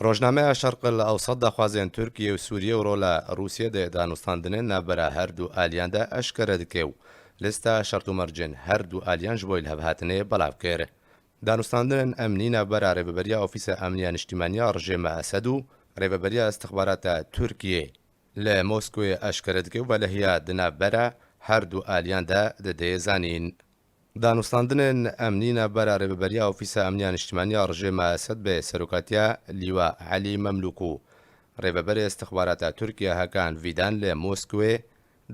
ڕۆژنامەیە شەرق ئەوسەد داخوازیان تورکیە و سووریە و ڕۆلە رووسیا دێ دانوستاندنێن نابەرە هەردوو ئالیاندا ئەشکەرە دکێ و لستا شەرت و مەرجن هەردوو ئالیان ji بۆی هەبهاتنێ بەڵاوکێر دانوستاندنên ئەمنی نابەرە ڕێبەبەریە ئۆفیسە ئەمنیە نیشتیمانیە ڕژێمە ئەسەد و ڕێبەبەریە ئەستخباراتە تورکیە لە مۆسکۆی ئەشکەرە دکێ و بەلەهەیە دنابەرە هەردوو ئالیاندا دەدەیەزانین دانوستاندنên ئەمنی نابەرە ڕێبەبەریە ئۆفیسە ئەمنیە نیشتیمانیە ڕژێمە ئەسەد بێ سەرۆکاتیە لیوە عەلی مەملوک و ڕێبەبەری ئەستخباراتە تورکیا هەکان ڤیدان لە مۆسکوێ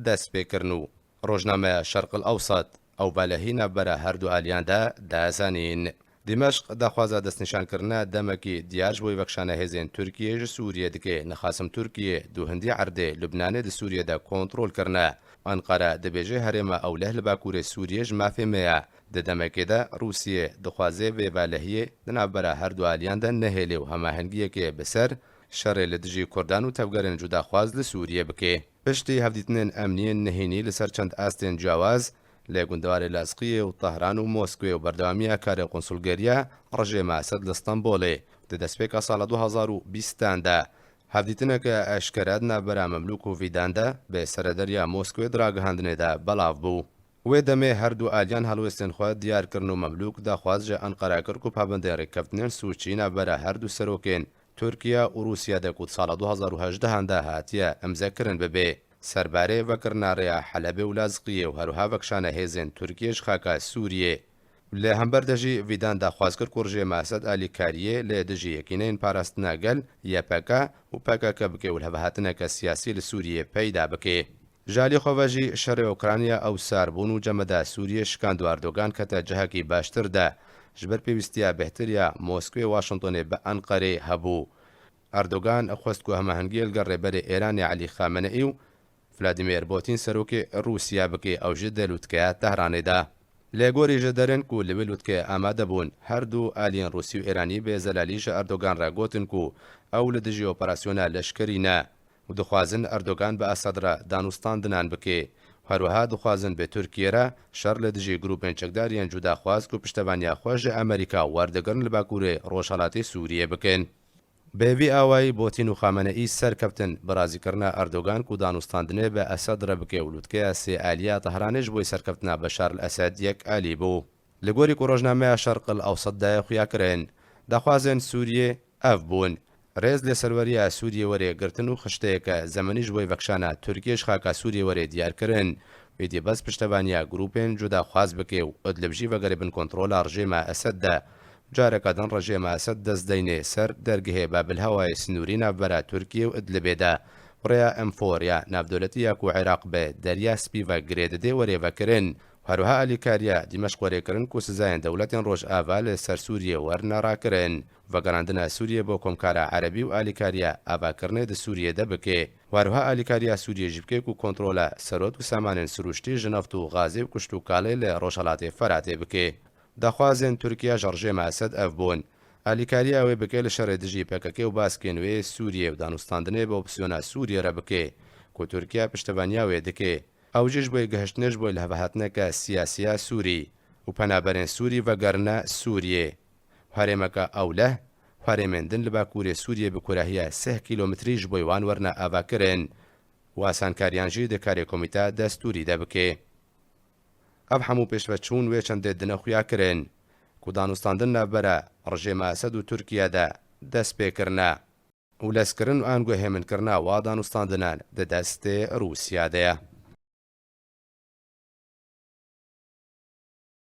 دەست پێکردن و ڕۆژنامەیە شەرق ئەوسەد ئەو بەلەهی نابەرە هەردوو ئالیاندا دازانین دیمەشق داخوازە دەستنیشانکردنە دەمەکی دیارژ بۆی بەخشانە هێزێن تورکیەژ سووریە دکێ نەخاسم تورکیە دوو هەندی عەردێ لوبنانێ دە سووریەدا کۆنتڕۆلکردنە ئەنقەرە دەبێژێ هەرێمە ئەولەه لە باکوورێ سووریەژ مافێمەیە دەدەمەکێدا رووسیە دخوازێ vê بەلەهیە دنابەرە هەردوو ئالیاندا نەهێلێ و هەماهەنگیەکێ بەسەر شەڕێ لە دژی کوردان و تەوگەرن جوداخواز لە سووریە بکێ پشتی هەفدیتنên ئەمنیên نهێنی لەسەر چەند ئاستێن جیاواز لە گوندوارێ لاسقیە و تەهران و مۆسکوێ و بەردەوامیە کارە قونسولگەریە ڕژێمە ئەسەد لە ستەمبۆڵێ دەدەستپێکە ساڵە 2020دا هەفدیتنەکە ئەشکەرات نابەرە مەملوک و ڤیداندا بێ سەرەدەریە مۆسکوێ دراگەهاندنێدا بەڵاو بوو وێ دەمێ هەردوو ئالیان هەڵوێستێن خوا دیارکردن و مەملوک داخوازژە ئەنقەرە کرد و پابندی ڕێککەوتنێن سوچی نابەرە هەردوو سەرۆکێن تورکیا و رووسیا دەکوت ساڵە 2018دا هاتیە ئەمزەکردن ببێ سەربارەی ڤەکردناڕێیە حەلەبێ و لازقیە و هەروها بەکشانە هێزێن تورکیەش خاکە سووریێ لە هەمبەر دەژی ڤیدان داخوازکرد کوڕژێ ماسەد ئالیکاریە لە دژی یەکینەین پاراستنە گەل یەپەکە و پەکەکە بکێ و هەبهاتنەکە سیاسی لە سووریە پەیدا بکێ ژالی خۆڤەژی شەڕێ ئۆکرانیا ئەو ساربوون و جەمەدا سووریە شکاند و ئەردۆگان کەتە جەهەکی باشتردا ژبەر پێویستیە بەهتریا مۆسکوێ واشنتۆنێ بە ئەنقەرێ هەبوو ئەردۆگان خۆست و هەماهەنگی لەگەڵ ڕێبەرێ ئێرانی عەلی خامنەئی و ڤلادیمیر پوتین سەرۆکی رووسیا بکێ ئەوژە دەلووتکەیە تەهرانێدا لە گۆریژە دەرن و لەوێ لووتکە ئامادە بوون هەردوو ئالیان رووسی و ئێرانی بێ زەلالیژە ئەردۆگان ڕاگۆتن و ئەو لە دژی ئۆپەراسیۆنە لەشکریە و دخوازن ئەردۆگان بە ئەسەدرە دانوستاندنان بکێ هەروەها دخوازن بێ تورکیێرە شەڕ لە دژی گروپێن چەکداریان جوداخواز و پشتەوانیا خۆشە ئەمریکا وەردەگرن لە باکوورێ ڕۆژهەڵاتی سووریە بکەن بێوی ئاوایی بۆتین و خامنەئی سەرکەوتن بەرازیکردنە ئەردۆگان و دانوستاندنێ بە ئەسەدرە بکێ و لووتکەیە سێ ئالیا تەهرانێش بۆی سەرکەوتنە بەشار ئەسەد یەک ئالی بوو لە گۆری ڕۆژنامەیە شەرق ئەوسەددایە خویاکرێن داخوازێن سووریێ ئەف بوون ڕێز لە سەروەریە سووریە وەرێگرتن و خشتەیەکە زەمەنیش بۆی بەکشانە تورکیەش خاکە سووریە وەرێ دیارکردن وێدی بەس پشتەوانیا گروپێن جوداخواز بکێ و ئەدلەبژی بەگەرێ بن کۆنتڕۆلە ڕژێمە ئەسەددا جارێکە دەن ڕژێمە ئەسەد دەست دەینێ سەر دەرگهەیە بابلهەوای سنووری ناوبەرە تورکیە و ئەدلبێدا ڕێیا ئەمفۆریا ناودەوڵەتی یاک و عێراق بێ دەریا سپیڤە گرێدەدێ وەرێڤەکردن هەروها ئەلیکاریە دیمەشق وەرێکردن و سزایەن دەوڵەتێن ڕۆژ ئاوا لە سەر سووریە وەرنەڕاکردن وەگەڕاندنە سووریە بۆ کۆمکارە عەرەبی و ئالیکاریە ئاواکردنێ دە سووریەدە بکێ هەروها ئالیکاریە سووریەژی بکێک و کۆنتڕۆلە سەرۆت و سامانێن سروشتی ژنەفت و غازێ و کوشت و کاڵێ لە ڕۆژهەڵاتێ فەراتێ بکێ داخوازێن تورکیا ژەڕژێمە ئەسەد ئەف بوون ئالیکاریە ئەوێ بکێ لە شەڕێ دژی پەکەکە و باسکێنوێ سووریە و دانوستاندنێ بە ئۆپسیۆنە سووریێرە بکێ کۆ تورکیا پشتەوانیاوێ دکێ ئەوژش بۆی گەهشتنێش بۆی لە هەبهاتنەکە سیاسیە سووری و پەنابەرێن سووری ڤەگەرنە سووریێ هەرێمەکە ئەولە هەرێمێندن لە باکوورێ سووریە بکوراهیە 3 کیلۆمتریش بۆی وان وەرنە ئاواکردن واسانکاریانژی دەکارێ کۆمیتا دەستوری دەبکێ ئەف هەموو پێشڤەچوون وێ چەندێ دنەخویاکردن و دانوستاندن نابەرە ڕژێمە ئەسەد و تورکیادا دەست پێکردە و لەسکردن و ئانگوە هێمنکردنا وا دانوستاندنان دەدەستێ رووسیادەیە